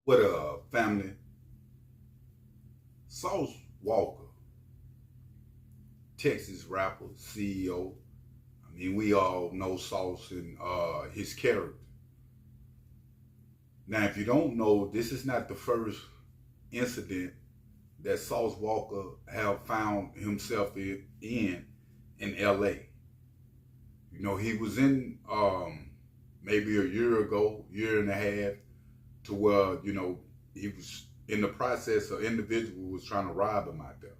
What family? Sauce Walka, Texas rapper, CEO. I mean, we all know Sauce and his character. Now, if you don't know, this is not the first incident that Sauce Walka have found himself in LA. You know, he was in maybe a year ago, year and a half, to where, he was in the process of individual was trying to rob him out there.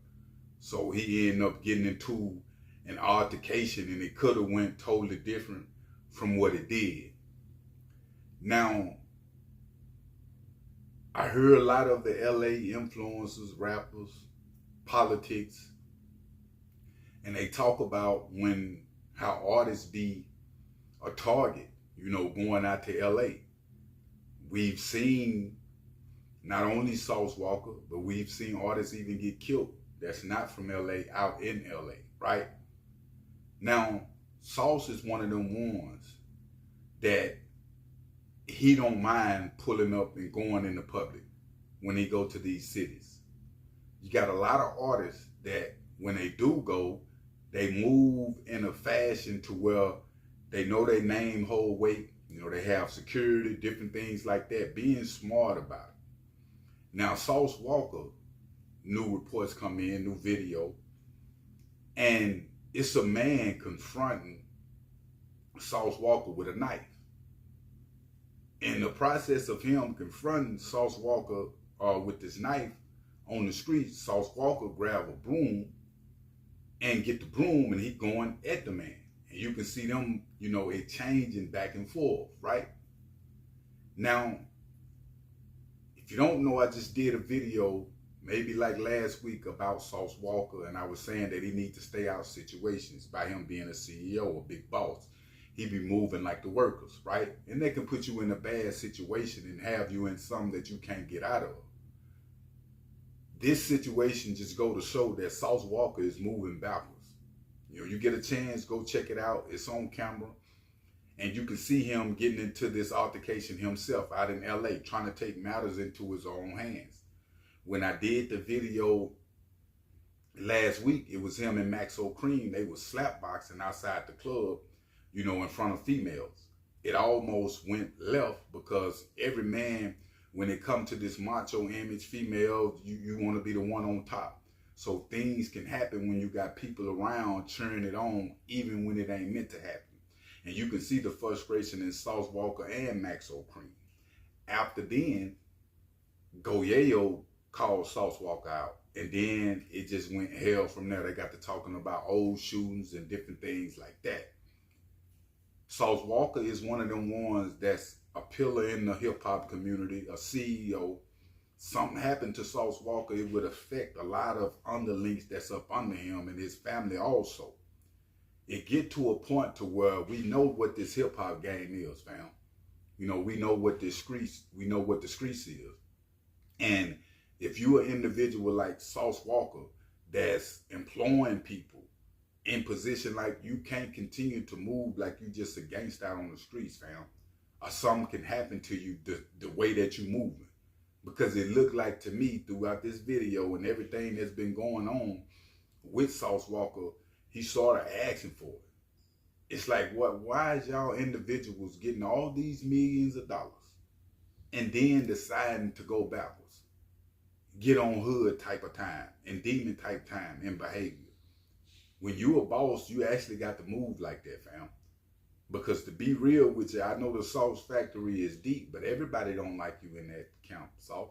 So he ended up getting into an altercation, and it could have went totally different from what it did. Now, I heard a lot of the LA influencers, rappers, politics, and they talk about how artists be a target, going out to LA. We've seen not only Sauce Walka, but we've seen artists even get killed that's not from LA out in LA, right? Now, Sauce is one of them ones that he don't mind pulling up and going in the public when he go to these cities. You got a lot of artists that when they do go, they move in a fashion to where they know their name hold weight. They have security, different things like that, being smart about it. Now, Sauce Walka, new reports come in, new video, and it's a man confronting Sauce Walka with a knife. In the process of him confronting Sauce Walka with this knife on the street, Sauce Walka grab a broom and get the broom, and he going at the man. And you can see them, it changing back and forth, right? Now, if you don't know, I just did a video maybe like last week about Sauce Walka, and I was saying that he needs to stay out of situations by him being a CEO, a big boss. He be moving like the workers, right? And they can put you in a bad situation and have you in something that you can't get out of. This situation just go to show that Sauce Walka is moving backwards. You get a chance, go check it out. It's on camera. And you can see him getting into this altercation himself out in LA, trying to take matters into his own hands. When I did the video last week, it was him and Maxo Cream. They was slapboxing outside the club, in front of females. It almost went left because every man, when it comes to this macho image, female, you want to be the one on top. So things can happen when you got people around cheering it on, even when it ain't meant to happen. And you can see the frustration in Sauce Walka and Maxo Cream. After then, Goyeo called Sauce Walka out. And then it just went hell from there. They got to talking about old shootings and different things like that. Sauce Walka is one of them ones that's a pillar in the hip hop community, a CEO. Something happened to Sauce Walka, it would affect a lot of underlings that's up under him and his family also. It get to a point to where we know what this hip hop game is, fam. We know what the streets is. And if you an individual like Sauce Walka that's employing people in position, like, you can't continue to move like you just a gangster out on the streets, fam. Or something can happen to you the way that you moving. Because it looked like to me throughout this video and everything that's been going on with Sauce Walka, he sort of asking for it. It's like, why is y'all individuals getting all these millions of dollars and then deciding to go backwards? Get on hood type of time and demon type time and behavior. When you a boss, you actually got to move like that, fam. Because to be real with you, I know the Sauce Factory is deep, but everybody don't like you in that camp, Sauce.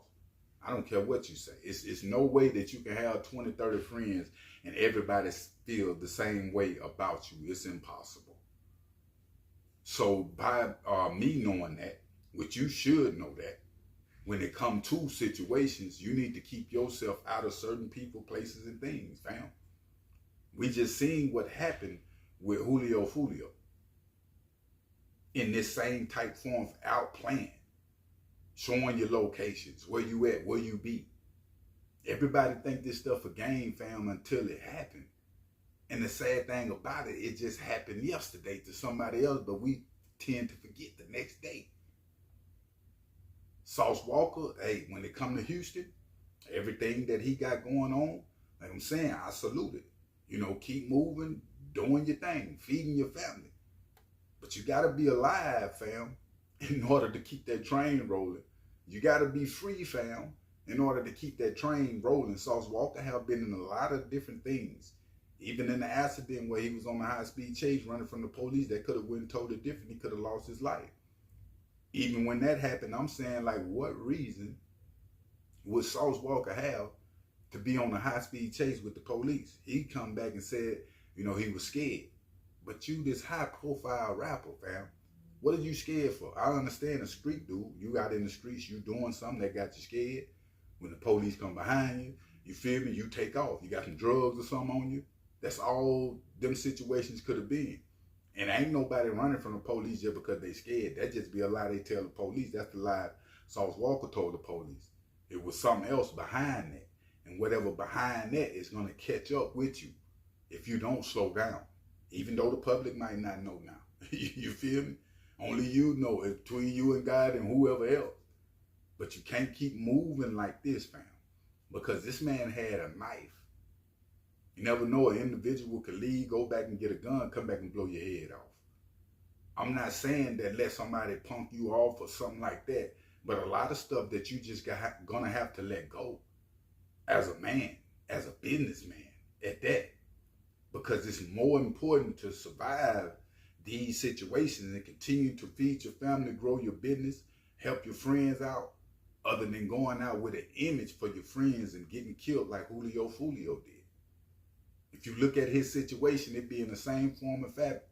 I don't care what you say. It's no way that you can have 20, 30 friends and everybody feel the same way about you. It's impossible. So by me knowing that, which you should know that, when it comes to situations, you need to keep yourself out of certain people, places, and things, fam. We just seen what happened with Julio in this same type form of out playing, showing your locations, where you at, where you be. Everybody think this stuff a game, fam, until it happened. And the sad thing about it, it just happened yesterday to somebody else, but we tend to forget the next day. Sauce Walka, hey, when it come to Houston, everything that he got going on, like I'm saying, I salute it. You know, keep moving, doing your thing, feeding your family. But you gotta be alive, fam, in order to keep that train rolling. You gotta be free, fam, in order to keep that train rolling. Sauce Walka have been in a lot of different things. Even in the accident where he was on a high-speed chase running from the police, that could have went totally different. He could have lost his life. Even when that happened, I'm saying, like, what reason would Sauce Walka have to be on a high-speed chase with the police? He come back and said, you know, he was scared. But you, this high-profile rapper, fam, what are you scared for? I understand a street dude. You out in the streets, you doing something that got you scared. When the police come behind you, you feel me? You take off. You got some drugs or something on you. That's all them situations could have been. And ain't nobody running from the police just because they scared. That just be a lie they tell the police. That's the lie Sauce Walka told the police. It was something else behind that. And whatever behind that is going to catch up with you if you don't slow down. Even though the public might not know now. You feel me? Only you know. It's between you and God and whoever else. But you can't keep moving like this, fam. Because this man had a knife. You never know, an individual could leave, go back and get a gun, come back and blow your head off. I'm not saying that let somebody punk you off or something like that, but a lot of stuff that you just gonna have to let go as a man, as a businessman at that. Because it's more important to survive these situations and continue to feed your family, grow your business, help your friends out, other than going out with an image for your friends and getting killed like Julio Fulio did. If you look at his situation, it be in the same form and fashion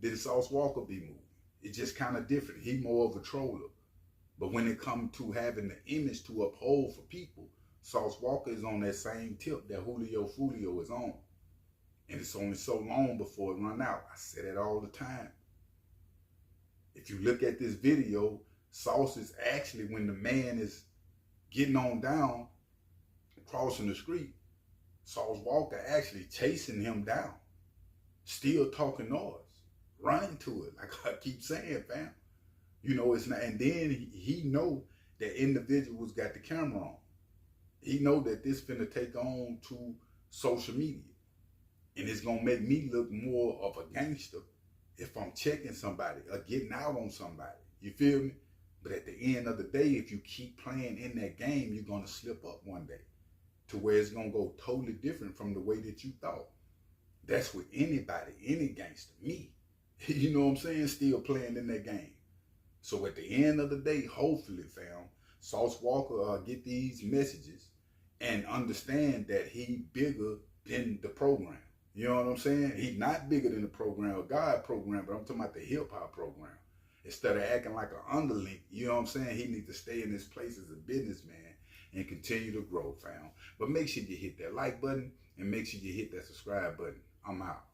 that Sauce Walka be moving. It's just kind of different. He more of a troller. But when it comes to having the image to uphold for people, Sauce Walka is on that same tip that Julio Fulio is on. And it's only so long before it run out. I say that all the time. If you look at this video, Sauce is actually, when the man is getting on down, crossing the street, Sauce Walka actually chasing him down, still talking noise, running to it. Like I keep saying, fam, you know, it's not. And then he know that individuals got the camera on. He know that this finna take on to social media, and it's gonna make me look more of a gangster if I'm checking somebody or getting out on somebody. You feel me? But at the end of the day, if you keep playing in that game, you're gonna slip up one day to where it's gonna go totally different from the way that you thought. That's with anybody, any gangster, me. You know what I'm saying? Still playing in that game. So at the end of the day, hopefully, fam, Sauce Walka get these messages and understand that he bigger than the program. You know what I'm saying? He's not bigger than the program or God program, but I'm talking about the hip hop program. Instead of acting like an underling, you know what I'm saying? He needs to stay in his place as a businessman and continue to grow, fam. But make sure you hit that like button and make sure you hit that subscribe button. I'm out.